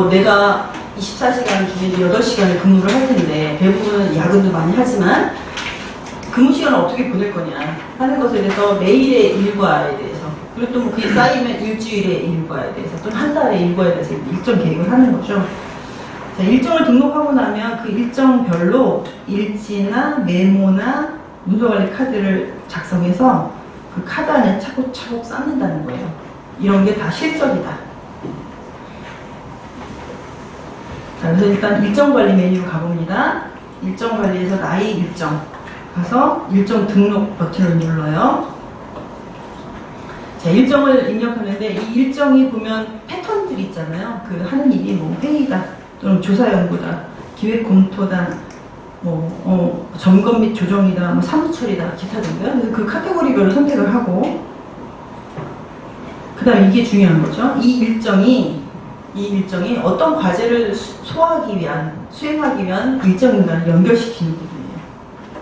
내가 24시간 중에 8시간을 근무를 할 텐데 대부분은 야근도 많이 하지만 근무 시간을 어떻게 보낼 거냐 하는 것에 대해서 매일의 일과에 대해서 그리고 또 그게 쌓이면 일주일의 일과에 대해서 또는 한 달의 일과에 대해서 일정 계획을 하는 거죠. 자, 일정을 등록하고 나면 그 일정별로 일지나 메모나 문서관리 카드를 작성해서 그 카드 안에 차곡차곡 쌓는다는 거예요. 이런 게 다 실적이다. 자, 그래서 일단 일정관리 메뉴로 가봅니다. 일정관리에서 나의 일정 가서 일정 등록 버튼을 눌러요. 자, 일정을 입력하는데 이 일정이 보면 패턴들이 있잖아요. 그 하는 일이 뭐 회의다 또는 조사연구다, 기획검토다, 점검 및 조정이다, 뭐 사무처리다, 기타 등등. 그래서 그 카테고리별로 선택을 하고 그 다음에 이게 중요한 거죠. 이 일정이 어떤 과제를 수행하기 위한 일정인가를 연결시키는 부분이에요.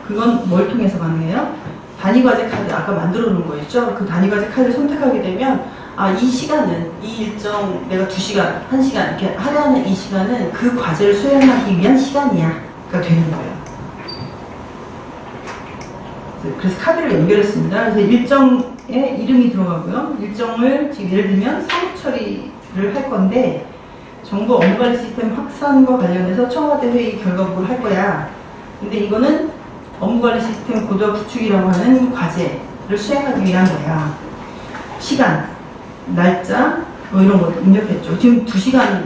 그건 뭘 통해서 가능해요? 단위과제 카드, 아까 만들어 놓은 거 있죠? 그 단위과제 카드를 선택하게 되면, 이 시간은, 이 일정, 내가 2시간, 1시간, 이렇게 하려는 이 시간은 그 과제를 수행하기 위한 시간이야. 가 되는 거예요. 그래서 카드를 연결했습니다. 그래서 일정에 이름이 들어가고요. 일정을 지금 예를 들면 사무 처리를 할 건데 정보 업무관리 시스템 확산과 관련해서 청와대 회의 결과 보고를 할 거야. 근데 이거는 업무관리 시스템 고도화 구축이라고 하는 과제를 수행하기 위한 거야. 시간, 날짜, 뭐 이런 거 입력했죠. 지금 2시간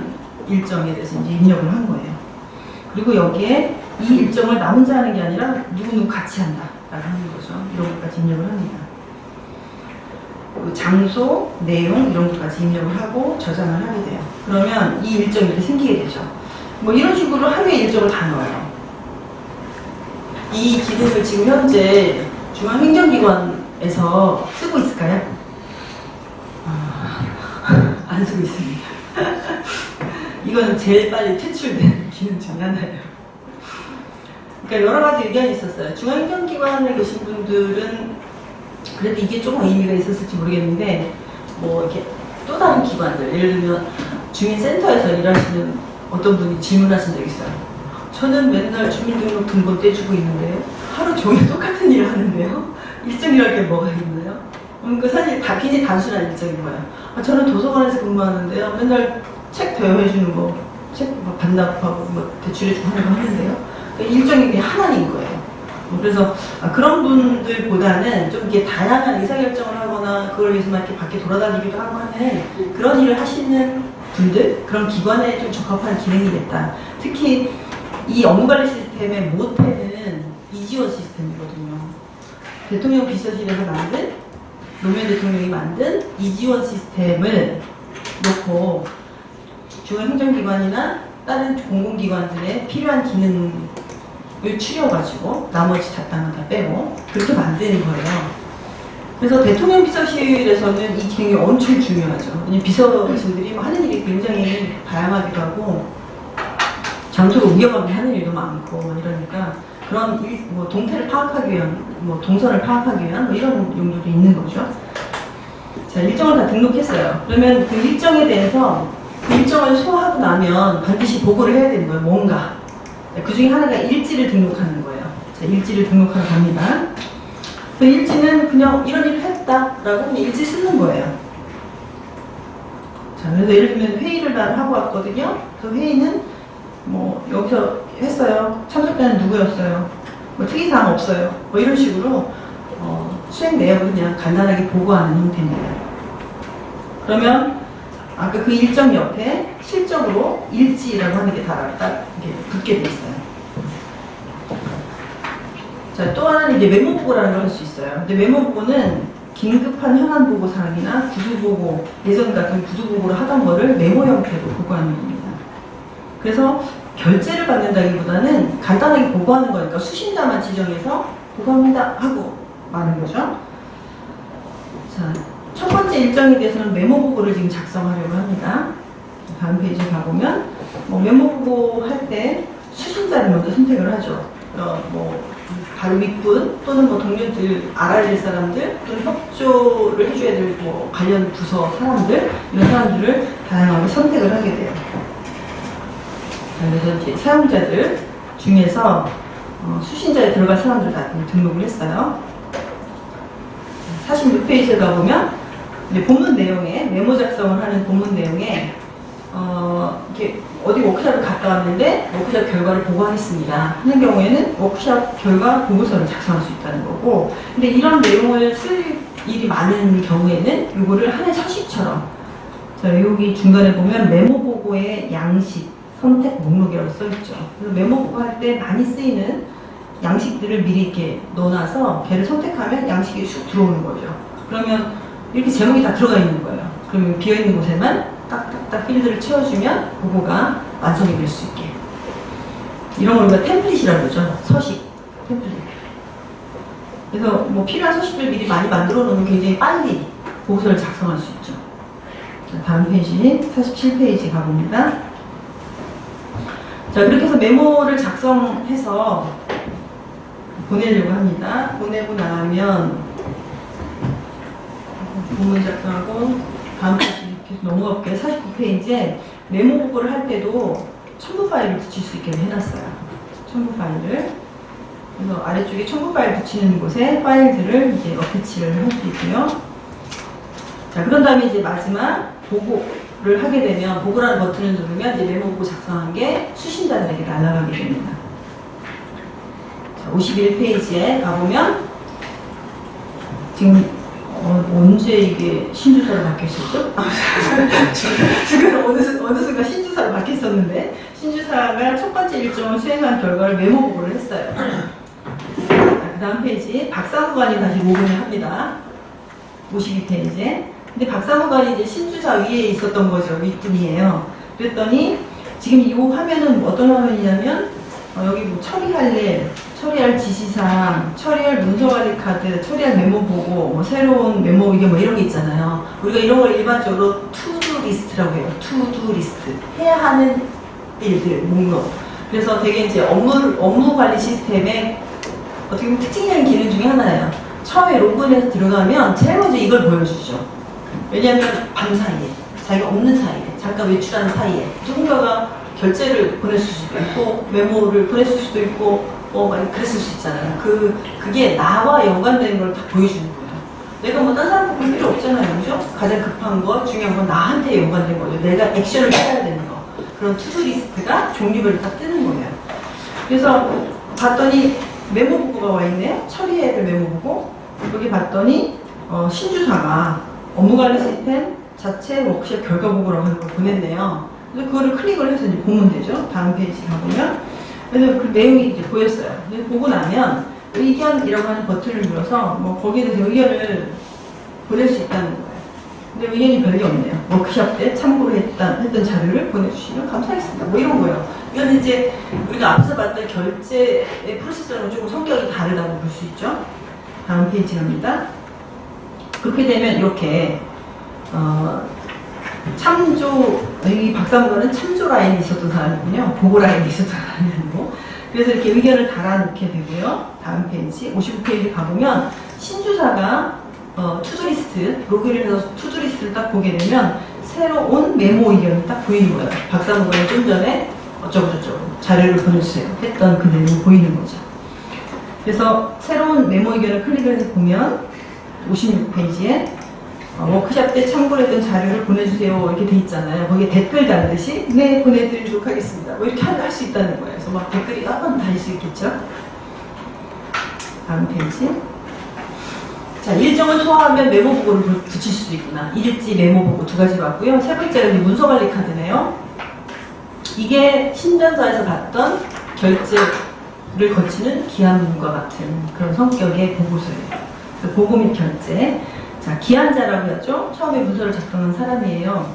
일정에 대해서 이제 입력을 한 거예요. 그리고 여기에 이 일정을 나 혼자 하는 게 아니라 누구누구 같이 한다 라고 하는 거죠. 이런 것까지 입력을 합니다. 그 장소, 내용 이런 것까지 입력을 하고 저장을 하게 돼요. 그러면 이 일정이 이렇게 생기게 되죠. 뭐 이런 식으로 하루의 일정을 다 넣어요. 이 기능을 지금 현재 중앙행정기관에서 쓰고 있을까요? 안 쓰고 있습니다. 이거는 제일 빨리 퇴출된 기능 중에 하나예요. 그러니까 여러 가지 의견이 있었어요. 중앙행정기관에 계신 분들은 그래도 이게 조금 의미가 있었을지 모르겠는데, 뭐 이렇게 또 다른 기관들, 예를 들면 주민센터에서 일하시는 어떤 분이 질문하신 적 있어요. 저는 맨날 주민등록 등본 떼주고 있는데요. 하루 종일 똑같은 일을 하는데요. 일정이랄 게 뭐가 있나요? 그러니까 사실 다 굉장히 단순한 일정인 거예요. 저는 도서관에서 근무하는데요. 맨날 책 대여해주는 거, 책 반납하고 뭐 대출해주고 하는 거 하는데요. 그러니까 일정이 그냥 하나인 거예요. 그래서 그런 분들보다는 좀 이렇게 다양한 의사결정을 하거나 그걸 위해서 막 이렇게 밖에 돌아다니기도 하고 하는 그런 일을 하시는 분들, 그런 기관에 좀 적합한 기능이겠다. 특히 이 업무관리 시스템의 모태는 이지원 시스템이거든요. 대통령 비서실에서 만든, 노무현 대통령이 만든 이지원 시스템을 놓고 중앙행정기관이나 다른 공공기관들의 필요한 기능을 추려가지고 나머지 잡다한 다 빼고 그렇게 만드는 거예요. 그래서 대통령 비서실에서는 이 기능이 엄청 중요하죠. 왜냐면 비서실들이 하는 일이 굉장히 다양하기도 하고 장소를 옮겨가면서 하는 일도 많고 이러니까 그런 뭐 동태를 파악하기 위한, 뭐 동선을 파악하기 위한 뭐 이런 용도도 있는 거죠. 자, 일정을 다 등록했어요. 그러면 그 일정에 대해서 그 일정을 소화하고 나면 반드시 보고를 해야 되는 거예요. 뭔가. 그 중에 하나가 일지를 등록하는 거예요. 자, 일지를 등록하러 갑니다. 그 일지는 그냥 이런 일을 했다라고 그냥 일지 쓰는 거예요. 자, 그래서 예를 들면 회의를 난 하고 왔거든요. 그 회의는 뭐 여기서 했어요. 참석자는 누구였어요. 뭐 특이사항 없어요. 뭐 이런 식으로 수행 내역을 그냥 간단하게 보고하는 형태입니다. 그러면 아까 그 일정 옆에 실적으로 일지라고 하는 게 다 딱 이렇게 붙게 돼 있어요. 자, 또 하나는 이제 메모보고라는 걸 할 수 있어요. 근데 메모보고는 긴급한 현안 보고 사항이나 구두보고, 예전 같은 구두보고를 하던 거를 메모 형태로 보고하는 겁니다. 그래서 결제를 받는다기보다는 간단하게 보고하는 거니까 수신자만 지정해서 보고합니다 하고 마는 거죠. 자, 첫 번째 일정에 대해서는 메모 보고를 지금 작성하려고 합니다. 다음 페이지에 가보면 뭐 메모 보고 할 때 수신자를 먼저 선택을 하죠. 바로 윗분 또는 뭐 동료들, 알아야 될 사람들 또는 협조를 해줘야 될 뭐 관련 부서 사람들, 이런 사람들을 다양하게 선택을 하게 돼요. 그래서 이제 사용자들 중에서 수신자에 들어갈 사람들 다 등록을 했어요. 46페이지에 가보면 이제 본문 내용에 메모 작성을 하는 본문 내용에 이렇게 어디 워크숍을 갔다 왔는데 워크숍 결과를 보고하겠습니다 하는 경우에는 워크숍 결과 보고서를 작성할 수 있다는 거고, 근데 이런 내용을 쓸 일이 많은 경우에는 이거를 하나의 서식처럼, 자 여기 중간에 보면 메모 보고의 양식 선택 목록이라고 써있죠. 그래서 메모 보고할 때 많이 쓰이는 양식들을 미리 이렇게 넣어놔서 걔를 선택하면 양식이 쑥 들어오는 거죠. 그러면 이렇게 제목이 다 들어가 있는 거예요. 그러면 비어있는 곳에만 딱딱딱 필드를 채워주면 보고가 완성이 될 수 있게. 이런 걸 우리가 템플릿이라고 그러죠. 서식, 템플릿. 그래서 뭐 필요한 서식들 미리 많이 만들어 놓으면 굉장히 빨리 보고서를 작성할 수 있죠. 자, 다음 페이지, 47페이지 가봅니다. 자, 그렇게 해서 메모를 작성해서 보내려고 합니다. 보내고 나면 본문 작성하고 다음 페이지 계속 넘어갈게요. 49페이지에 메모 보고를 할 때도 첨부 파일을 붙일 수 있게 해놨어요. 첨부 파일을. 그래서 아래쪽에 첨부 파일 붙이는 곳에 파일들을 이제 어태치를 할 수 있고요. 자, 그런 다음에 이제 마지막 보고를 하게 되면, 보고라는 버튼을 누르면 이제 메모 보고 작성한 게 수신자들에게 날아가게 됩니다. 자, 51페이지에 가보면 지금 언제 이게 신주사로 바뀌었었죠? 지금 어느 순간 신주사로 바뀌었었는데, 신주사가 첫 번째 일정을 수행한 결과를 메모 보고를 했어요. 그 다음 페이지, 박사무관이 다시 로그인을 합니다. 52페이지에. 근데 박사무관이 이제 신주사 위에 있었던 거죠. 윗분이에요. 그랬더니 지금 이 화면은 어떤 화면이냐면 여기 뭐 처리할 지시사항, 처리할 문서관리 카드, 처리할 메모 보고, 뭐 새로운 메모 이게 뭐 이런 게 있잖아요. 우리가 이런 걸 일반적으로 투두 리스트라고 해요. 투두 리스트. 해야 하는 일들, 목록. 그래서 되게 이제 업무 관리 시스템의 어떻게 보면 특징적인 기능 중에 하나예요. 처음에 로그인해서 들어가면 제일 먼저 이걸 보여주죠. 왜냐하면 밤 사이에, 자기가 없는 사이에, 잠깐 외출하는 사이에 누군가가 결제를 보냈을 수도 있고 메모를 보냈을 수도 있고 막 그랬을 수 있잖아요. 그게 나와 연관된 걸 다 보여주는 거예요. 내가 뭐 딴 사람 볼 필요 없잖아요. 그죠? 가장 급한 거, 중요한 건 나한테 연관된 거죠. 내가 액션을 해야 되는 거. 그런 투두 리스트가 종류별로 다 뜨는 거예요. 그래서 봤더니 메모 보고가 와 있네요. 처리해야 될 메모 보고. 여기 봤더니 신주사가 업무관리 시스템 자체 워크숍 결과 보고라고 하는 걸 보냈네요. 그래서 그거를 클릭을 해서 이제 보면 되죠. 다음 페이지 가보면. 그래서 그 내용이 이제 보였어요. 그래서 보고 나면 의견이라고 하는 버튼을 눌러서 뭐 거기에 대해서 의견을 보낼 수 있다는 거예요. 근데 의견이 별게 없네요. 워크숍 때 참고로 했던 자료를 보내주시면 감사하겠습니다. 뭐 이런 거예요. 이건 이제 우리가 앞서 봤던 결제의 프로세서는 조금 성격이 다르다고 볼 수 있죠. 다음 페이지 갑니다. 그렇게 되면 이렇게 이 박사무관은 참조 라인이 있었던 사람이군요. 보고 라인이 있었던 사람이 아니고. 그래서 이렇게 의견을 달아놓게 되고요. 다음 페이지, 55페이지 가보면 신주사가 투두리스트, 로그인을 해서 투두리스트를 딱 보게 되면 새로운 메모 의견이 딱 보이는 거예요. 박사무관이 좀 전에 어쩌고저쩌고 자료를 보내주세요 했던 그 내용이 보이는 거죠. 그래서 새로운 메모 의견을 클릭을 해서 보면 56페이지에 워크숍 때 참고를 했던 자료를 보내주세요 이렇게 돼 있잖아요. 거기에 댓글 달듯이 네 보내드리도록 하겠습니다. 뭐 이렇게 할 수 있다는 거예요. 그래서 막 댓글이 한번 달릴 수 있겠죠. 다음 페이지. 자, 일정을 소화하면 메모 보고를 붙일 수도 있구나. 일지 메모 보고 두 가지 봤고요. 세 번째가 문서관리 카드네요. 이게 신전사에서 봤던 결제를 거치는 기한문과 같은 그런 성격의 보고서예요. 보고 및 결제. 자, 기한자라고 하죠. 처음에 문서를 작성한 사람이에요.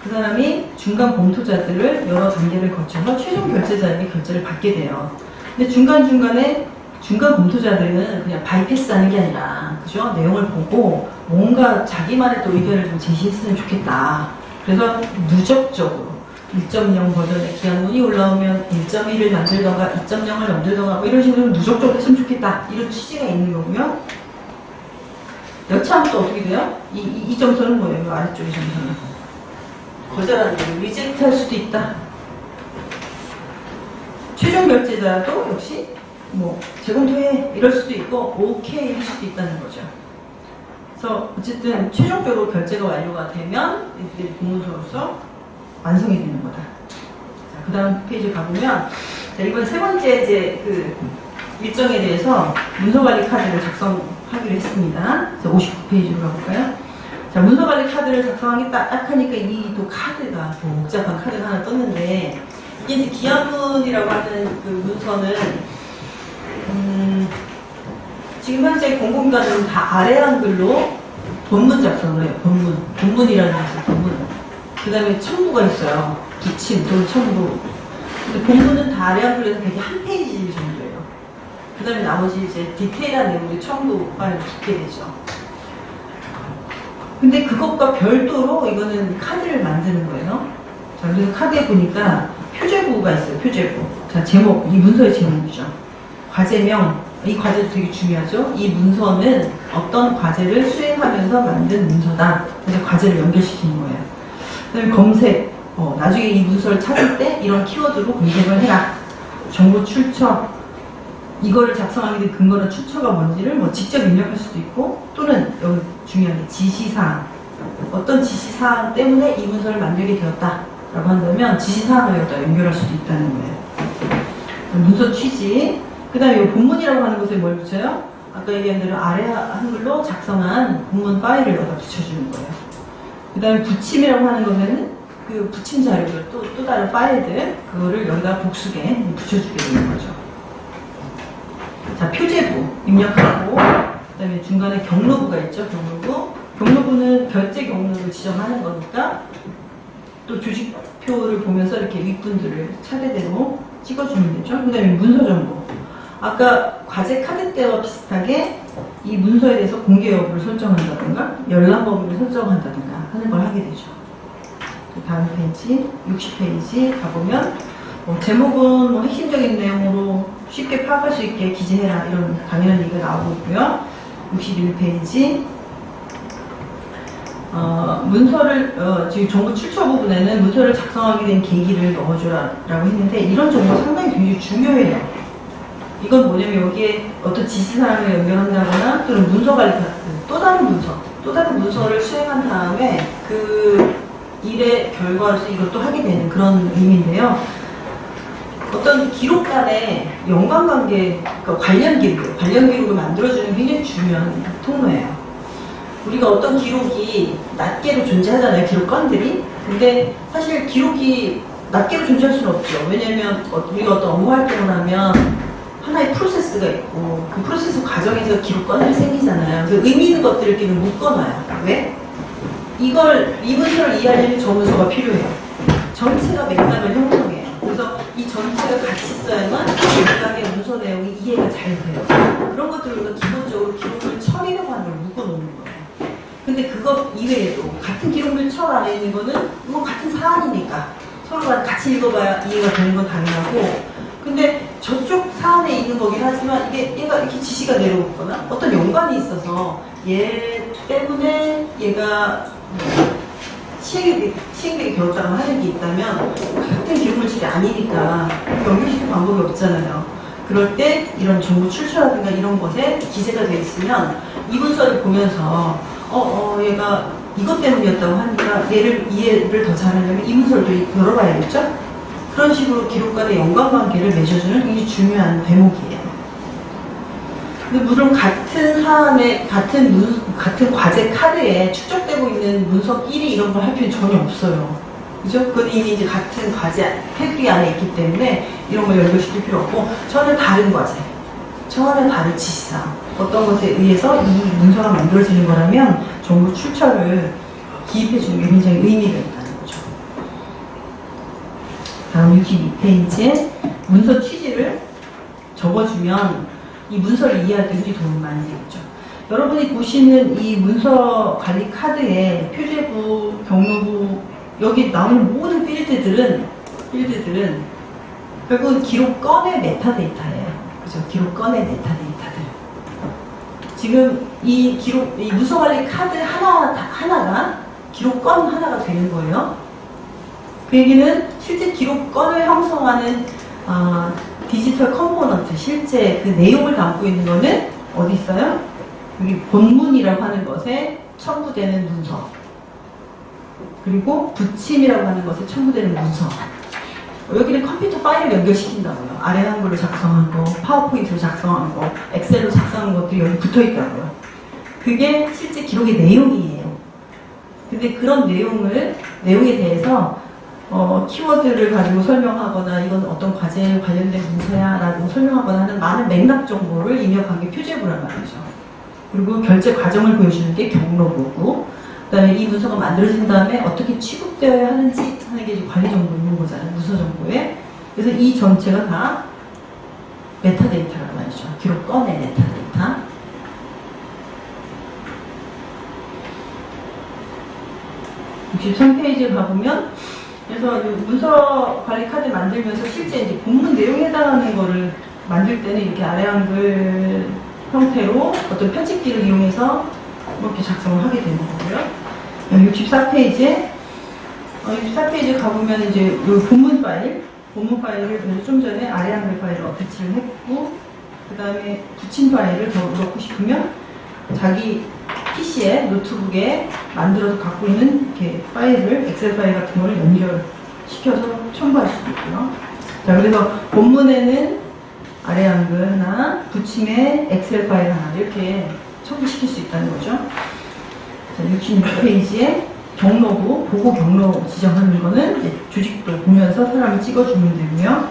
그 사람이 중간 검토자들을 여러 단계를 거쳐서 최종 결제자에게 결제를 받게 돼요. 근데 중간중간에 중간 검토자들은 그냥 바이패스하는 게 아니라, 그죠? 내용을 보고 뭔가 자기만의 또 의견을 좀 제시했으면 좋겠다. 그래서 누적적으로 1.0 버전의 기한문이 올라오면 1.1을 만들던가 2.0을 만들던가 뭐 이런 식으로 누적적으로 했으면 좋겠다. 이런 취지가 있는 거고요. 여차하면 또 어떻게 돼요? 이 점수는 뭐예요? 아래쪽의 점수는 거절하는 거예요. 리젝트 할 수도 있다. 최종 결제자도 역시 뭐 재검토해 이럴 수도 있고 오케이 할 수도 있다는 거죠. 그래서 어쨌든 최종적으로 결제가 완료가 되면 이들이 공문서로서 완성이 되는 거다. 자, 그 다음 페이지 가보면 자, 이번 세 번째 이제 그 일정에 대해서 문서관리 카드를 작성하기로 했습니다. 그래서 59페이지로 가볼까요? 자, 문서관리 카드를 작성하겠다 딱 하니까 이 또 카드가 또 복잡한 카드가 하나 떴는데 이게 이제 기한문이라고 하는 그 문서는 지금 현재 공공기관은 다 아래 한글로 본문 작성을 해요. 본문이라는 것은 본문. 그 다음에 첨부가 있어요. 부침, 또는 첨부. 근데 본문은 다 아래 한글에서 되게 한 페이지 정도예요. 그 다음에 나머지 이제 디테일한 내용들이 첨부가 붙게 되죠. 근데 그것과 별도로 이거는 카드를 만드는 거예요. 자, 그래서 카드에 보니까 표제부가 있어요. 표제부. 자, 제목, 이 문서의 제목이죠. 과제명, 이 과제도 되게 중요하죠. 이 문서는 어떤 과제를 수행하면서 만든 문서다. 그래서 과제를 연결시키는 거예요. 그다음에 검색, 나중에 이 문서를 찾을 때 이런 키워드로 검색을 해라. 정보 출처, 이거를 작성하게 된 근거나 출처가 뭔지를 뭐 직접 입력할 수도 있고 또는 여기 중요한 게 지시사항, 어떤 지시사항 때문에 이 문서를 만들게 되었다 라고 한다면 지시사항을 여기다 연결할 수도 있다는 거예요. 문서 취지, 그 다음에 이 본문이라고 하는 곳에 뭘 붙여요? 아까 얘기한 대로 아래 한글로 작성한 본문 파일을 여기다 붙여주는 거예요. 그 다음에 붙임이라고 하는 것에는 그 붙임 자료들, 또 다른 파일들, 그거를 여기다 복수게 붙여주게 되는 거죠. 자, 표제부 입력하고, 그 다음에 중간에 경로부가 있죠, 경로부. 경로부는 결제 경로를 지정하는 거니까, 또 조직표를 보면서 이렇게 윗분들을 차례대로 찍어주면 되죠. 그 다음에 문서 정보. 아까 과제 카드 때와 비슷하게 이 문서에 대해서 공개 여부를 설정한다든가, 열람 범위를 설정한다든가 하는 걸 하게 되죠. 그 다음 페이지, 60페이지 가보면, 제목은 뭐 핵심적인 내용으로 쉽게 파악할 수 있게 기재해라 이런 당연한 얘기가 나오고 있고요. 61페이지 문서를 지금 정보 출처 부분에는 문서를 작성하게 된 계기를 넣어줘라 라고 했는데 이런 정보가 상당히 굉장히 중요해요. 이건 뭐냐면 여기에 어떤 지시사항을 연결한다거나 또는 문서 관리 같은 또 다른 문서를 수행한 다음에 그 일의 결과로서 이것도 하게 되는 그런 의미인데요. 어떤 기록 간의 연관관계, 그러니까 관련 기록을 만들어주는 굉장히 중요한 통로예요. 우리가 어떤 기록이 낱개로 존재하잖아요, 기록건들이. 근데 사실 기록이 낱개로 존재할 수는 없죠. 왜냐면 우리가 어떤 업무 활동을 하면 하나의 프로세스가 있고 그 프로세스 과정에서 기록건들이 생기잖아요. 그래서 의미 있는 것들을 이렇게 묶어놔요. 왜? 이 문서를 이해하려면 저 문서가 필요해요. 전체가 맥락을 형성해요. 그래서 이 전체가 같이 써야만 맥락의 문서 내용이 이해가 잘 돼요. 그런 것들을 우리가 기본적으로 기록물 처리라고 하는 걸 묶어놓는 거예요. 근데 그것 이외에도 같은 기록물 처 안에 있는 거는 뭐 같은 사안이니까 서로가 같이 읽어봐야 이해가 되는 건 당연하고, 근데 저쪽 사안에 있는 거긴 하지만 얘가 이렇게 지시가 내려오거나 어떤 연관이 있어서 얘 때문에 얘가 시행되게 되었다고 하는 게 있다면 같은 기록물질이 아니니까 연결시킬 방법이 없잖아요. 그럴 때 이런 정보 출처라든가 이런 것에 기재가 되어 있으면 이 문서를 보면서 얘가 이것 때문이었다고 하니까 얘를 이해를 더 잘하려면 이 문서를 또 열어봐야겠죠? 그런 식으로 기록 간의 연관관계를 맺어주는 굉장히 중요한 대목이에요. 근데 물론 같은 사안에 같은 과제 카드에 축적되고 있는 문서끼리 이런 걸 할 필요는 전혀 없어요. 그죠? 그건 이미 이제 같은 과제 테두리 안에 있기 때문에 이런 걸 연결시킬 필요 없고, 전혀 다른 과제, 전혀 다른 지시사항, 어떤 것에 의해서 이 문서가 만들어지는 거라면 정보 출처를 기입해 주는 게 굉장히 의미가 있다는 거죠. 다음 62페이지에 문서 취지를 적어주면 이 문서를 이해할 때 굉장히 도움이 많이 되겠죠. 여러분이 보시는 이 문서 관리 카드에 표제부, 경로부, 여기 나오는 모든 필드들은 결국은 기록건의 메타데이터예요. 그죠? 기록건의 메타데이터들. 지금 이 문서 관리 카드 하나가 기록건 하나가 되는 거예요. 그 얘기는 실제 기록건을 형성하는 디지털 컴포넌트, 실제 그 내용을 담고 있는 거는 어디 있어요? 여기 본문이라고 하는 것에 첨부되는 문서, 그리고 부침이라고 하는 것에 첨부되는 문서. 여기는 컴퓨터 파일을 연결시킨다고요. 아래 한글로 작성한 거, 파워포인트로 작성한 거, 엑셀로 작성한 것들이 여기 붙어 있다고요. 그게 실제 기록의 내용이에요. 근데 그런 내용에 대해서 키워드를 가지고 설명하거나 이건 어떤 과제에 관련된 문서야 라고 설명하거나 하는 많은 맥락 정보를 입력한 게 표제부란 말이죠. 그리고 결제 과정을 보여주는 게 경로보고, 그 다음에 이 문서가 만들어진 다음에 어떻게 취급되어야 하는지 하는 게 이제 관리 정보 있는 거잖아요. 문서 정보에. 그래서 이 전체가 다 메타데이터라고 하죠. 기록 건의 메타데이터. (63페이지에) 가보면, 그래서 문서 관리 카드 만들면서 실제 이제 본문 내용에 해당하는 거를 만들 때는 이렇게 아래 한글 형태로 어떤 편집기를 이용해서 이렇게 작성을 하게 되는 거고요. 64페이지에 가보면 이제 이 본문 파일을 그래서 좀 전에 아래 한글 파일을 어태치를 했고, 그 다음에 붙인 파일을 더 넣고 싶으면 자기 PC에, 노트북에 만들어서 갖고 있는 이렇게 파일을, 엑셀 파일 같은 걸 연결시켜서 첨부할 수도 있고요. 자, 그래서 본문에는 아래 한글 하나, 붙임에 엑셀 파일 하나, 이렇게 첨부시킬 수 있다는 거죠. 자, 66페이지에 경로부, 보고 경로 지정하는 거는 이제 조직도 보면서 사람을 찍어주면 되고요.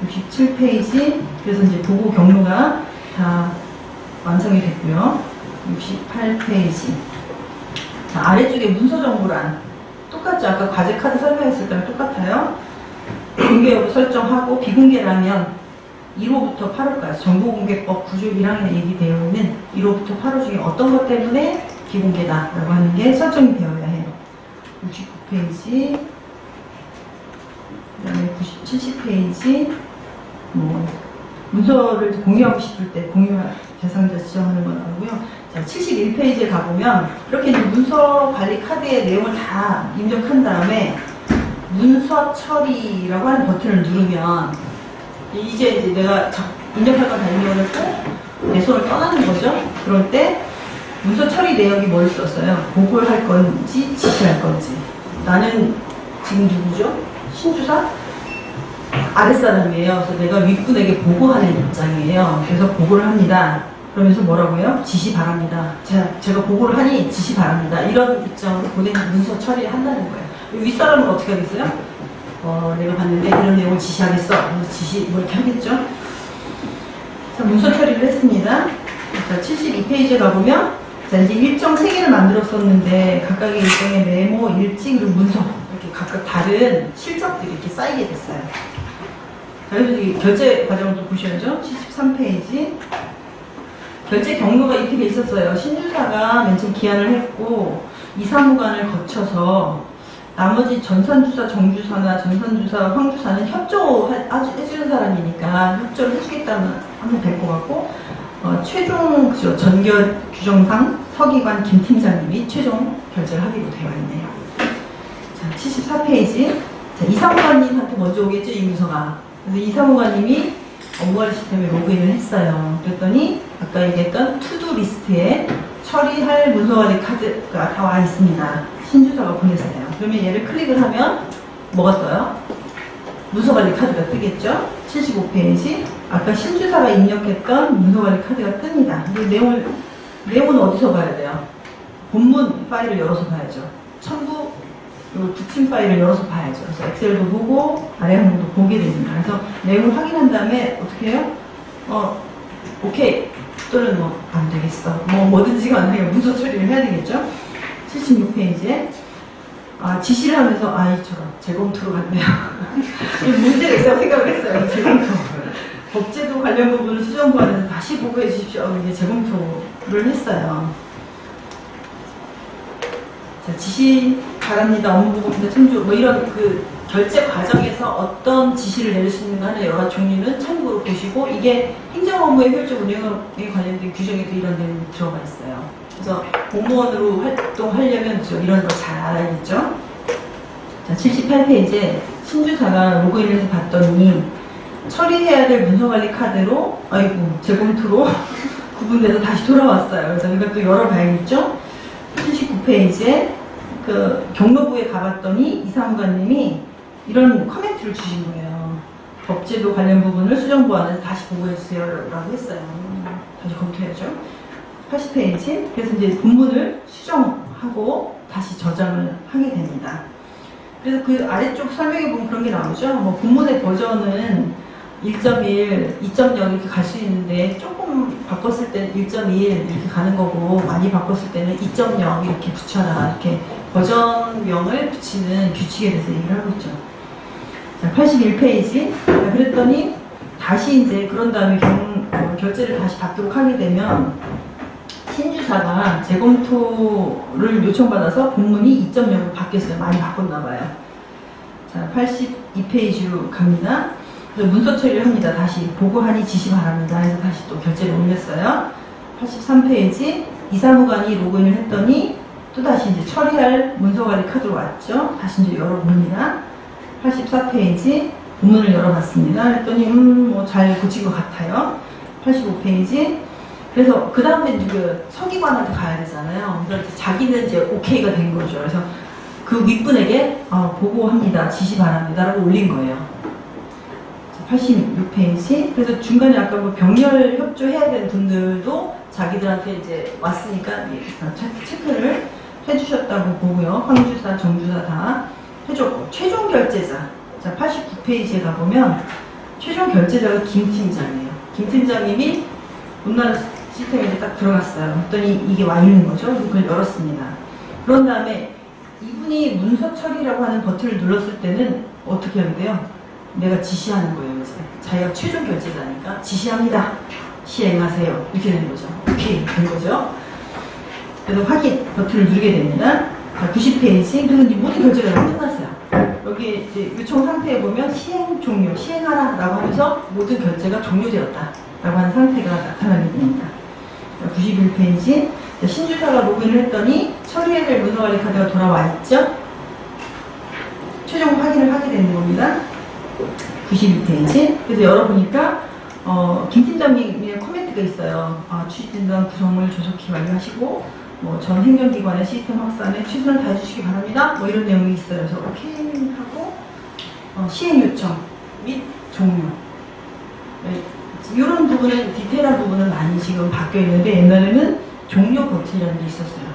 67페이지, 그래서 이제 보고 경로가 다 완성이 됐고요. 68페이지. 자, 아래쪽에 문서 정보란 똑같죠? 아까 과제 카드 설명했을 때랑 똑같아요. 공개 여부 설정하고, 비공개라면 1호부터 8호까지 정보공개법 9조 1항에 얘기되어 있는 1호부터 8호 중에 어떤 것 때문에 비공개다라고 하는 게 설정이 되어야 해요. 69페이지, 그 다음에 70페이지, 문서를 공유하고 싶을 때 공유 대상자 지정하는 거 나오고요. 자, 71페이지에 가보면 이렇게 이제 문서 관리 카드의 내용을 다 입력한 다음에 문서 처리라고 하는 버튼을 누르면 이제 내가 입력할 건 다 입력을 했고 내 손을 떠나는 거죠. 그럴 때 문서 처리 내역이 뭘 썼어요? 보고를 할 건지 지시할 건지. 나는 지금 누구죠? 신주사? 아랫사람이에요. 그래서 내가 윗분에게 보고하는 입장이에요. 그래서 보고를 합니다. 그러면서 뭐라고요? 지시 바랍니다. 제가 보고를 하니 지시 바랍니다. 이런 입장으로 보내는 문서 처리를 한다는 거예요. 윗사람은 어떻게 하겠어요? 내가 봤는데 이런 내용을 지시하겠어. 지시 뭐 이렇게 하겠죠? 자, 문서 처리를 했습니다. 자, 72페이지에 가보면 자, 이제 일정 3개를 만들었었는데 각각의 일정의 메모, 일지, 그리고 문서 이렇게 각각 다른 실적들이 이렇게 쌓이게 됐어요. 자, 그래서 이 결제 과정을 또 보셔야죠. 73페이지. 결제 경로가 이렇게 돼 있었어요. 신주사가 맨 처음 기한을 했고 이사무관을 거쳐서 나머지 전산주사, 정주사나 전산주사, 황주사는 협조해주는 사람이니까 협조를 해주겠다면 하면 될 것 같고, 최종 전결 규정상 서기관 김 팀장님이 최종 결제를 하기로 되어 있네요. 자, 74페이지. 자, 이사무관님한테 먼저 오겠죠, 이 문서가. 그래서 이사무관님이 업무관리 시스템에 로그인을 했어요. 그랬더니 아까 얘기했던 투두 리스트에 처리할 문서관리 카드가 다 와 있습니다. 신주사가 보냈어요. 그러면 얘를 클릭을 하면 뭐가 떠요? 문서관리 카드가 뜨겠죠? 75페이지. 아까 신주사가 입력했던 문서관리 카드가 뜹니다. 이 내용은 어디서 봐야 돼요? 본문 파일을 열어서 봐야죠. 첨부, 붙임 파일을 열어서 봐야죠. 그래서 엑셀도 보고 아래 항목도 보게 됩니다. 그래서 내용을 확인한 다음에 어떻게 해요? 오케이 또는 안 되겠어. 뭐든지가 안 되게 문서 처리를 해야 되겠죠? 76페이지에 지시를 하면서 이처럼 재검토로 갔네요. 문제가 있다고 생각을 했어요. 이 재검토. 법제도 관련 부분을 수정부안에서 다시 보고해 주십시오. 이게 재검토를 했어요. 자, 지시 바랍니다. 업무 보고입니다. 첨부 이런 그 결제 과정에서 어떤 지시를 내릴 수 있는가 하는 여러 종류는 참고로 보시고, 이게 행정업무의 효율적 운영에 관련된 규정에도 이런 내용이 들어가 있어요. 그래서 공무원으로 활동하려면 이런 거 잘 알아야겠죠. 자, 78페이지에 신주사가 로그인을 해서 봤더니 처리해야 될 문서관리 카드로, 아이고, 재검토로 구분돼서 다시 돌아왔어요. 그래서 이것도 열어봐야겠죠? 79페이지에 그 경로부에 가봤더니 이사무관님이 이런 커멘트를 주신 거예요. 법제도 관련 부분을 수정보완해서 다시 보고해주세요. 라고 했어요. 다시 검토해야죠. 80페이지. 그래서 이제 본문을 수정하고 다시 저장을 하게 됩니다. 그래서 그 아래쪽 설명해 보면 그런 게 나오죠. 뭐 본문의 버전은 1.1, 2.0 이렇게 갈 수 있는데 조금 바꿨을 때는 1.1 이렇게 가는 거고 많이 바꿨을 때는 2.0 이렇게 붙여라 이렇게 버전명을 붙이는 규칙에 대해서 얘기를 하고 있죠. 자, 81페이지. 그랬더니 다시 이제 그런 다음에 결제를 다시 받도록 하게 되면 신주사가 재검토를 요청받아서 본문이 2.0으로 바뀌었어요. 많이 바꿨나 봐요. 자, 82페이지로 갑니다. 문서 처리를 합니다. 다시 보고하니 지시 바랍니다. 해서 다시 또 결제를 올렸어요. 83페이지 이사무관이 로그인을 했더니 또 다시 이제 처리할 문서관리 카드로 왔죠. 다시 이제 열어봅니다. 84페이지 본문을 열어봤습니다. 했더니 뭐 잘 고친 것 같아요. 85페이지 그래서 그 다음에 그 서기관한테 가야 되잖아요. 그래서 자기는 이제 오케이가 된 거죠. 그래서 그 윗분에게 보고합니다. 지시 바랍니다. 라고 올린 거예요. 86페이지. 그래서 중간에 아까 뭐 병렬 협조해야 되는 분들도 자기들한테 이제 왔으니까 체크를 해주셨다고 보고요. 황주사, 정주사 다 해줬고. 최종 결제자. 자, 89페이지에 가보면 최종 결제자가 김 팀장이에요. 김 팀장님이 온라인 시스템에 이제 딱 들어갔어요. 그랬더니 이게 와 있는 거죠. 그걸 열었습니다. 그런 다음에 이분이 문서 처리라고 하는 버튼을 눌렀을 때는 어떻게 하게 돼요? 내가 지시하는 거예요. 이제 자기가 최종 결제자니까 지시합니다. 시행하세요. 이렇게 되는 거죠. 오케이 된 거죠. 그래서 확인 버튼을 누르게 됩니다. 자, 90페이지. 그래서 이제 모든 결제가 다 끝났어요. 여기 이제 요청 상태에 보면 시행 종료, 시행하라 라고 하면서 모든 결제가 종료되었다 라고 하는 상태가 나타나게 됩니다. 91페이지. 신주사가 로그인을 했더니 처리해야 될 문서관리 카드가 돌아와 있죠. 최종 확인을 하게 되는 겁니다. 92페이지. 그래서 열어보니까 김 팀장님의 코멘트가 있어요. 취지진단 구성을 조속히 완료하시고 전 행정기관의 시스템 확산에 최선을 다해주시기 바랍니다. 뭐 이런 내용이 있어요. 그래서 오케이 하고 시행 요청 및 종료. 네, 이런 부분은 디테일한 부분은 많이 지금 바뀌어 있는데 옛날에는 종료 버튼이라는 게 있었어요.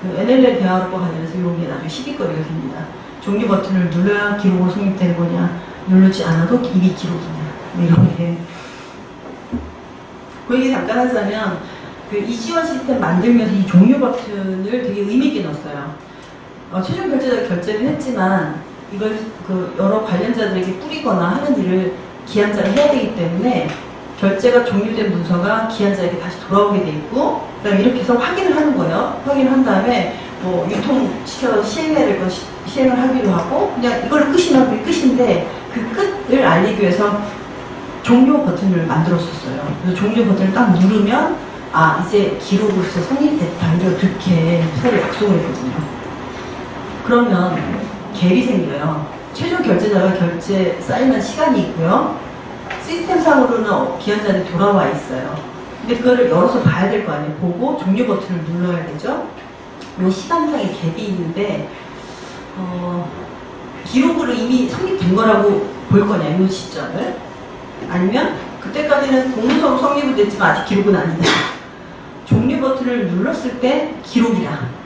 그 NLL 대화로과 관련해서 이게 나중에 시비거리가 됩니다. 종료 버튼을 눌러야 기록으로 성립되는 거냐, 누르지 않아도 이미 기록이냐, 뭐 이런 게. 그 얘기 잠깐 하자면, 그 이지원 시스템 만들면서 이 종료 버튼을 되게 의미있게 넣었어요. 최종 결제자가 결제를 했지만, 이걸 그 여러 관련자들에게 뿌리거나 하는 일을 기한자를 해야 되기 때문에, 결제가 종료된 문서가 기한자에게 다시 돌아오게 돼 있고, 그 다음에 이렇게 해서 확인을 하는 거예요. 확인을 한 다음에, 유통시켜서 시행해야 될 거 시행을 하기도 하고, 그냥 이걸 끝이면 그게 끝인데, 그 끝을 알리기 위해서 종료 버튼을 만들었었어요. 그래서 종료 버튼을 딱 누르면, 이제 기록으로서 성립됐다. 이렇게 서로 약속을 했거든요. 그러면 갭이 생겨요. 최종 결제자가 결제 쌓이는 시간이 있고요. 시스템상으로는 기한자들이 돌아와 있어요. 근데 그거를 열어서 봐야 될 거 아니에요. 보고 종료 버튼을 눌러야 되죠. 이 시간상의 갭이 있는데 기록으로 이미 성립된 거라고 볼 거냐, 이 시점을. 아니면 그때까지는 공문서로 성립은 됐지만 아직 기록은 아니다. 종료 버튼을 눌렀을 때 기록이라.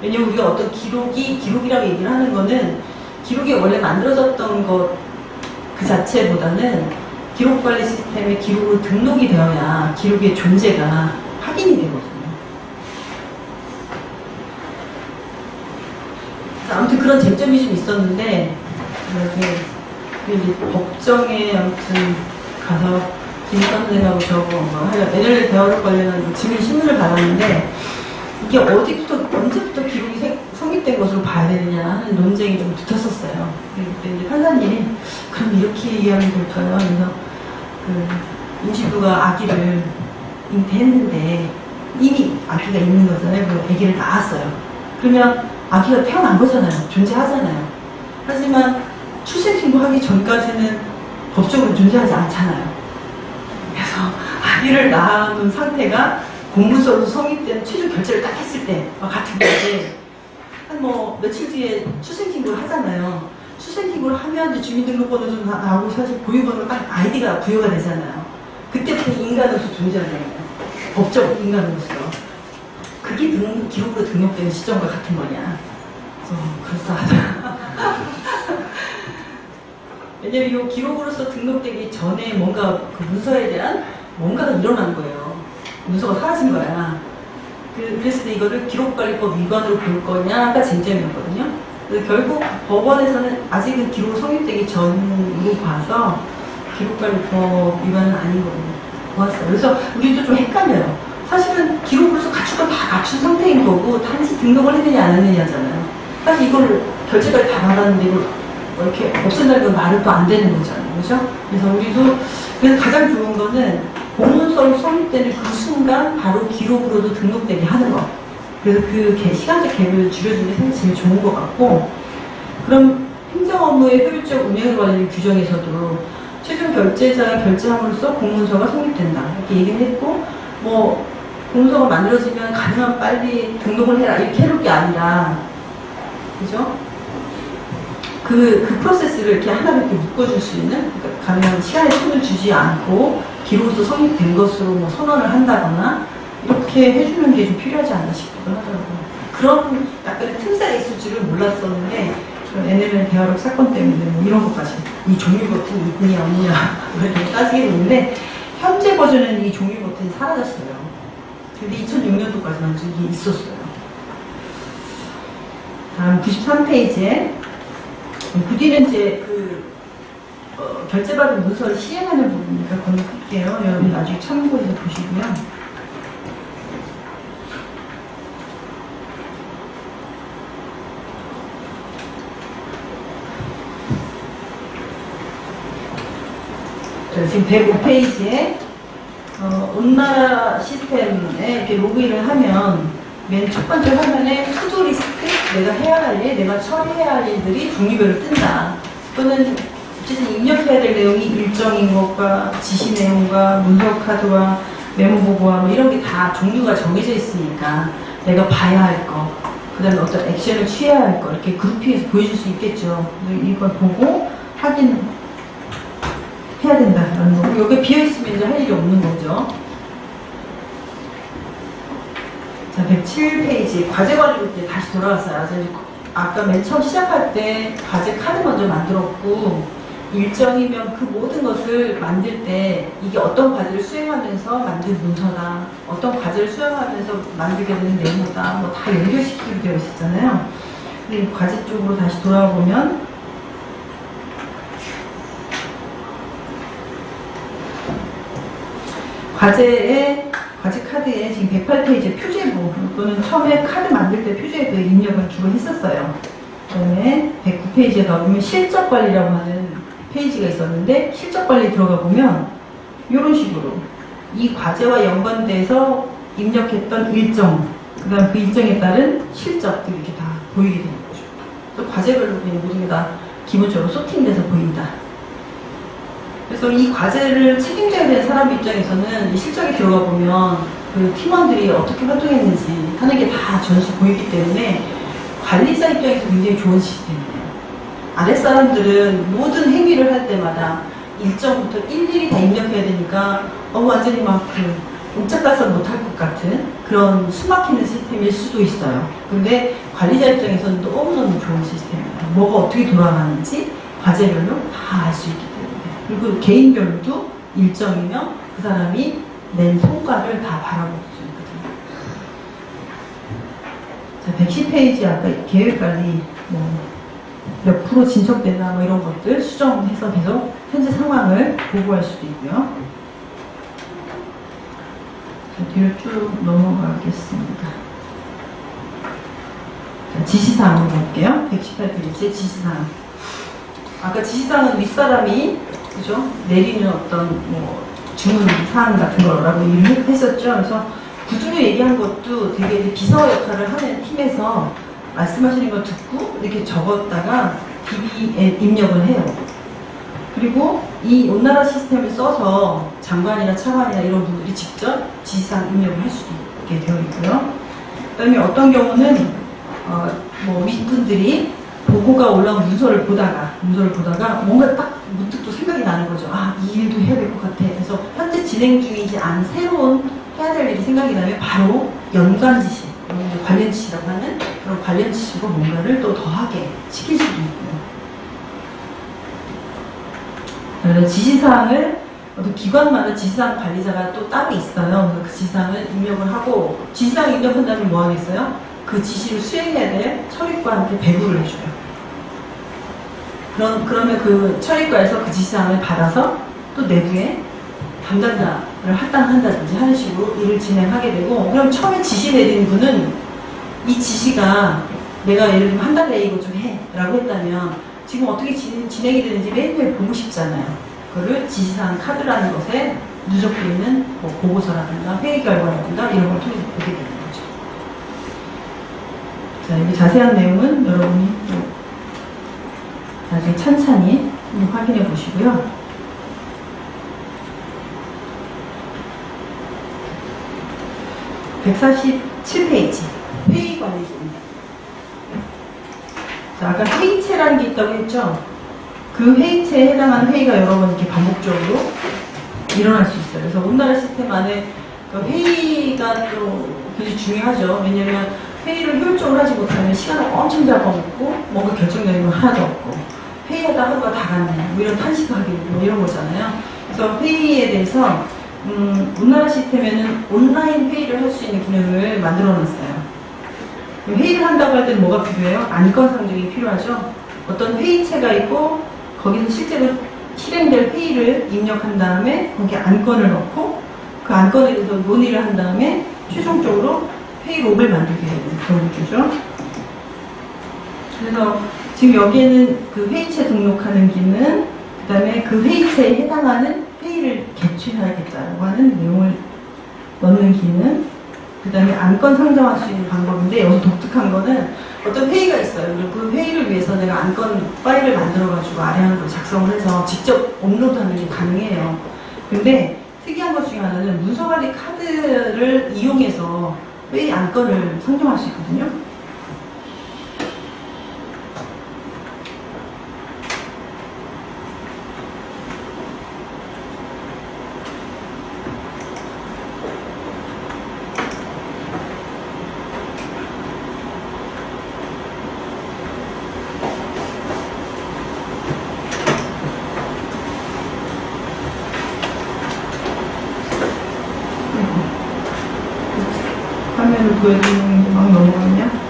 왜냐면 우리가 어떤 기록이라고 얘기를 하는 거는 기록이 원래 만들어졌던 것 그 자체보다는 기록관리 시스템에 기록으로 등록이 되어야 기록의 존재가 확인이 되거든요. 아무튼 그런 쟁점이 좀 있었는데, 이제 법정에 아무튼 가서 김 선생님하고 저거 NLL 대화로 관련한 증인 신문을 받았는데, 이게 언제부터 기록이 성립된 것으로 봐야 되느냐 하는 논쟁이 좀 붙었었어요. 그때 이제 판사님이 그럼 이렇게 이해하면 될까요? 그래서 임신부가 아기를 잉태했는데 이미 아기가 있는 거잖아요. 그 아기를 낳았어요. 그러면 아기가 태어난 거잖아요. 존재하잖아요. 하지만 출생신고하기 전까지는 법적으로 존재하지 않잖아요. 그래서 아기를 낳은 상태가 공문서로 성립된 최종 결제를 딱 했을 때와 같은 건데, 한 뭐 며칠 뒤에 출생신고를 하잖아요. 출생신고를 하면 이제 주민등록번호도 나오고 사실 보유번호 딱 아이디가 부여가 되잖아요. 그때부터 인간으로서 존재하잖아요. 법적 인간으로서. 그게 기록으로 등록되는 시점과 같은 거냐. 그럴싸하다. 왜냐면 이 기록으로서 등록되기 전에 뭔가 그 문서에 대한 뭔가가 일어난 거예요. 문서가 사라진 거야. 그랬을 때 이거를 기록관리법 위반으로 볼 거냐가 쟁점이었거든요. 그래서 결국 법원에서는 아직은 기록 성립되기 전으로 봐서 기록관리법 위반은 아닌 걸로 보았어요. 그래서 우리도 좀 헷갈려요. 사실은 기록으로서 갖출 건 다 갖춘 상태인 거고 단지 등록을 했느냐 안 했느냐잖아요. 사실 이걸 결제까지 다 받았는데 이걸 이렇게 없앤다는 건 말은 또 안 되는 거잖아요. 그죠? 그래서 우리도 그래서 가장 좋은 거는 공문서로 성립되는 그 순간 바로 기록으로도 등록되게 하는 거. 그래서 그 시간적 갭을 줄여주는 게 사실 제일 좋은 것 같고, 그럼 행정 업무의 효율적 운영을 관련 규정에서도 최종 결제자가 결제함으로써 공문서가 성립된다 이렇게 얘기를 했고, 뭐 공문서가 만들어지면 가능한 빨리 등록을 해라 이렇게 해놓을 게 아니라, 그죠? 그 프로세스를 이렇게 하나로 이렇게 묶어줄 수 있는, 그러니까 가능한 시간에 손을 주지 않고 기록으로서 성립된 것으로 뭐 선언을 한다거나 이렇게 해주는 게 좀 필요하지 않나 싶기도 하더라고요. 그런 약간의 틈새가 있을 줄은 몰랐었는데, NLL 대화록 사건 때문에 뭐 이런 것까지 이 종류 버튼이 있느냐 없느냐 이걸 따지게 됐는데, 현재 버전은 이 종류 버튼이 사라졌어요. 근데 2006년도까지는 이게 있었어요. 다음 93페이지에 그 뒤는 이제 결제받은 문서를 시행하는 부분이니까 건너뛸게요. 여러분 나중에 참고해서 보시고요. 자, 지금 105페이지에 온나라 시스템에 이렇게 로그인을 하면 맨 첫 번째 화면에 투두 리스트, 내가 해야 할 일, 내가 처리해야 할 일들이 종류별로 뜬다. 또는 어쨌든 입력해야 될 내용이 일정인 것과 지시 내용과 문서 카드와 메모 보고와 뭐 이런 게 다 종류가 정해져 있으니까 내가 봐야 할 거, 그 다음에 어떤 액션을 취해야 할 거 이렇게 그룹핑해서 보여줄 수 있겠죠. 이걸 보고 확인해야 된다라는 거고, 여기 비어있으면 이제 할 일이 없는 거죠. 자, 107페이지 과제 관리로 이제 다시 돌아왔어요. 아까 맨 처음 시작할 때 과제 카드 먼저 만들었고, 일정이면 그 모든 것을 만들 때 이게 어떤 과제를 수행하면서 만든 문서다, 어떤 과제를 수행하면서 만들게 되는 메모다, 뭐 다 연결시키기로 되어 있었잖아요. 근데 과제 쪽으로 다시 돌아보면 과제 카드에 지금 108페이지에 표제부, 또는 처음에 카드 만들 때 표제부에 입력을 주로 했었어요. 그다음에 109페이지에 가보면 실적관리라고 하는 페이지가 있었는데, 실적관리 들어가 보면 이런 식으로 이 과제와 연관돼서 입력했던 일정, 그 다음 그 일정에 따른 실적들이 이렇게 다 보이게 되는 거죠. 또 과제별로 그냥 모든 게 다 기본적으로 소팅돼서 보인다. 그래서 이 과제를 책임져야 되는 사람 입장에서는 이 실적에 들어가 보면 그 팀원들이 어떻게 활동했는지 하는 게 다 전시 보이기 때문에 관리자 입장에서 굉장히 좋은 시스템이에요. 아랫사람들은 모든 행위를 할 때마다 일정부터 일일이 다 입력해야 되니까 완전히 막 옴짝달싹 못할 것 같은 그런 숨막히는 시스템일 수도 있어요. 근데 관리자 입장에서는 너무너무 좋은 시스템이에요. 뭐가 어떻게 돌아가는지 과제별로 다 알 수 있기 때문에. 그리고 개인별로도 일정이면 그 사람이 낸 성과를 다 바라볼 수 있거든요. 자, 110페이지 아까 계획관리 몇 프로 진척됐나 뭐 이런 것들 수정해서 계속 현재 상황을 보고할 수도 있고요. 자, 뒤로 쭉 넘어가겠습니다. 자, 지시사항으로 볼게요. 118페이지 지시사항. 아까 지시사항은 윗사람이 그죠? 내리는 어떤 주문 사항 같은 거라고 얘기를 했었죠. 그래서 구두로 얘기한 것도 되게 비서 역할을 하는 팀에서 말씀하시는 거 듣고 이렇게 적었다가 DB에 입력을 해요. 그리고 이 온나라 시스템을 써서 장관이나 차관이나 이런 분들이 직접 지시사항 입력을 할 수 있게 되어 있고요. 그 다음에 어떤 경우는 뭐 윗분들이 보고가 올라온 문서를 보다가 뭔가 딱 문득 또 생각이 나는 거죠. 아, 이 일도 해야 될 것 같아. 그래서 현재 진행 중이지 않은 새로운 해야 될 일이 생각이 나면 바로 연관 지시, 관련 지시라고 하는 그런 관련 지시고 뭔가를 또 더하게 시킬 수도 있고요. 지시사항을 어떤 기관마다 지시사항 관리자가 또 따로 있어요. 그 지시사항을 입력을 하고, 지시사항 입력한다면 뭐 하겠어요? 그 지시를 수행해야 될 처리과한테 배부를 해줘요. 그러면 그 처리과에서 그 지시사항을 받아서 또 내부에 담당자를 할당한다든지 하는 식으로 일을 진행하게 되고, 그럼 처음에 지시 내린 분은 이 지시가 내가 예를 들면 한 달에 이거 좀 해 라고 했다면 지금 어떻게 진행이 되는지 매일매일 보고 싶잖아요. 그거를 지시사항 카드라는 것에 누적되어 있는 뭐 보고서라든가 회의 결과라든가 이런 걸 통해서 보게 되는 거죠. 자, 이 자세한 내용은 여러분이 또 나중에 찬찬히 확인해 보시고요. (147페이지) 회의관리입니다. 자, 아까 회의체라는 게 있다고 했죠? 그 회의체에 해당하는 회의가 여러 번 이렇게 반복적으로 일어날 수 있어요. 그래서 온나라 시스템 안에 그 회의가 또 굉장히 중요하죠. 왜냐면 회의를 효율적으로 하지 못하면 시간을 엄청 잡아먹고 뭔가 결정되는 건 하나도 없고, 회의하다 하루가 다 갔네, 뭐 이런 탄식하게 뭐 이런 거잖아요. 그래서 회의에 대해서 온나라 시스템에는 온라인 회의를 할 수 있는 기능을 만들어 놨어요. 회의를 한다고 할 때는 뭐가 필요해요? 안건 상정이 필요하죠. 어떤 회의체가 있고 거기서 실제로 실행될 회의를 입력한 다음에 거기에 안건을 넣고 그 안건에 대해서 논의를 한 다음에 최종적으로 회의록을 만들게 되는 그런 구조죠. 그래서 지금 여기에는 그 회의체 등록하는 기능, 그 다음에 그 회의체에 해당하는 회의를 개최해야겠다고 하는 내용을 넣는 기능, 그 다음에 안건 상정할 수 있는 방법인데, 여기서 독특한 거는 어떤 회의가 있어요. 그리고 그 회의를 위해서 내가 안건 파일을 만들어가지고 아래하는 작성을 해서 직접 업로드하는 게 가능해요. 근데 특이한 것 중에 하나는 문서관리 카드를 이용해서 회의 안건을 상정할 수 있거든요. 화면을 보여주는 게 막 넘어갔냐?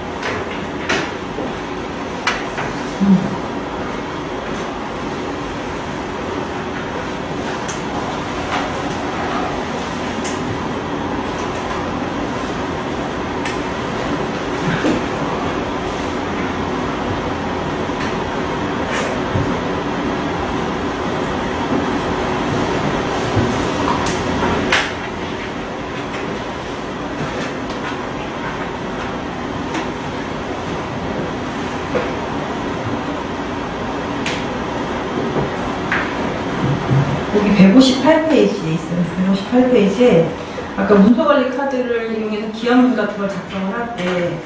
여기 158페이지에 있어요. 158페이지에 아까 문서관리 카드를 이용해서 기한문 같은 걸 작성을 할 때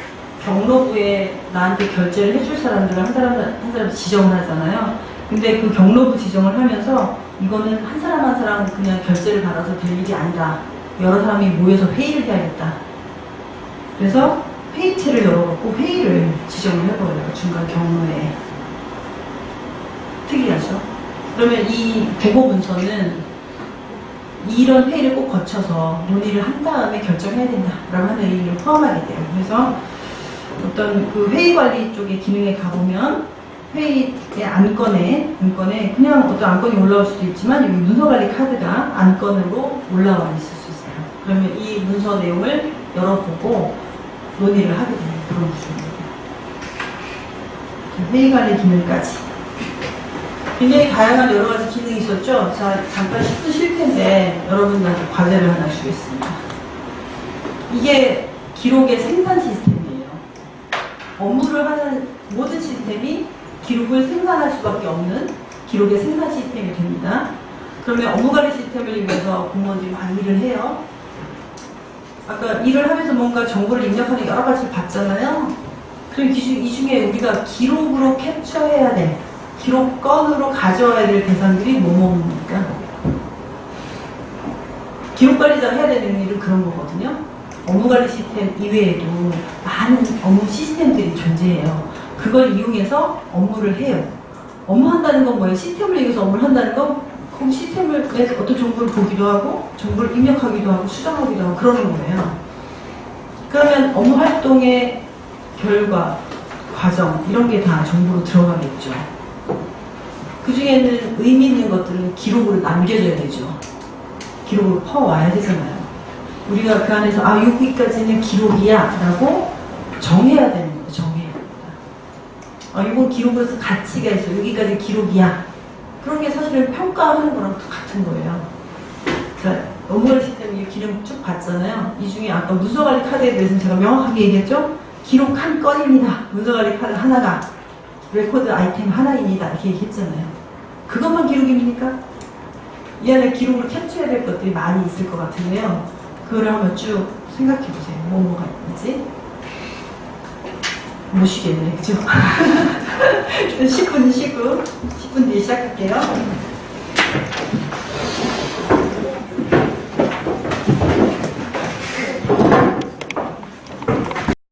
경로부에 나한테 결제를 해줄 사람들을 한 사람 지정을 하잖아요. 근데 그 경로부 지정을 하면서 이거는 한 사람 그냥 결제를 받아서 될 일이 아니다. 여러 사람이 모여서 회의를 해야겠다. 그래서 회의체를 열어갖고 회의를 지정을 해버려요. 중간 경로에. 특이하죠? 그러면 이 보고 문서는 이런 회의를 꼭 거쳐서 논의를 한 다음에 결정해야 된다라고 하는 의미를 포함하게 돼요. 그래서 어떤 그 회의 관리 쪽의 기능에 가보면 회의의 안건에 그냥 어떤 안건이 올라올 수도 있지만 여기 문서관리 카드가 안건으로 올라와 있을 수 있어요. 그러면 이 문서 내용을 열어보고 논의를 하게 되는 그런 구조입니다. 회의 관리 기능까지. 굉장히 다양한 여러 가지 기능이 있었죠. 자, 잠깐 10분 쉴 텐데 여러분들한테 과제를 하나 주겠습니다. 이게 기록의 생산 시스템이에요. 업무를 하는 모든 시스템이 기록을 생산할 수밖에 없는 기록의 생산 시스템이 됩니다. 그러면 업무관리 시스템을 이용해서 공무원들이 많이 일을 해요. 아까 일을 하면서 뭔가 정보를 입력하는 여러 가지를 봤잖아요. 그럼 이 중에 우리가 기록으로 캡처해야 돼. 기록건으로 가져와야 될 대상들이 뭐뭐입니까? 기록관리자가 해야 되는 일은 그런 거거든요. 업무관리 시스템 이외에도 많은 업무 시스템들이 존재해요. 그걸 이용해서 업무를 해요. 업무한다는 건 뭐예요? 시스템을 이용해서 업무를 한다는 건 그 시스템을 어떤 정보를 보기도 하고 정보를 입력하기도 하고 수정하기도 하고 그러는 거예요. 그러면 업무 활동의 결과, 과정 이런 게 다 정보로 들어가겠죠. 그 중에는 의미 있는 것들은 기록으로 남겨져야 되죠. 기록으로 퍼와야 되잖아요. 우리가 그 안에서 여기까지는 기록이야 라고 정해야 되는 거예요. 정해야 됩니다. 이건 기록으로서 가치가 있어. 여기까지 기록이야. 그런 게 사실은 평가하는 거랑 똑같은 거예요. 자, 업무관리 시스템 이 기능 쭉 봤잖아요. 이 중에 아까 문서관리 카드에 대해서는 제가 명확하게 얘기했죠. 기록 한 건입니다. 문서관리 카드 하나가 레코드 아이템 하나입니다. 이렇게 얘기했잖아요. 그것만 기록입니까? 이 안에 기록을 캡처해야 될 것들이 많이 있을 것 같은데요. 그거를 한번 쭉 생각해 보세요. 뭐가 있는지. 못 쉬겠네, 그죠? 10분 쉬고 10분 뒤에 시작할게요.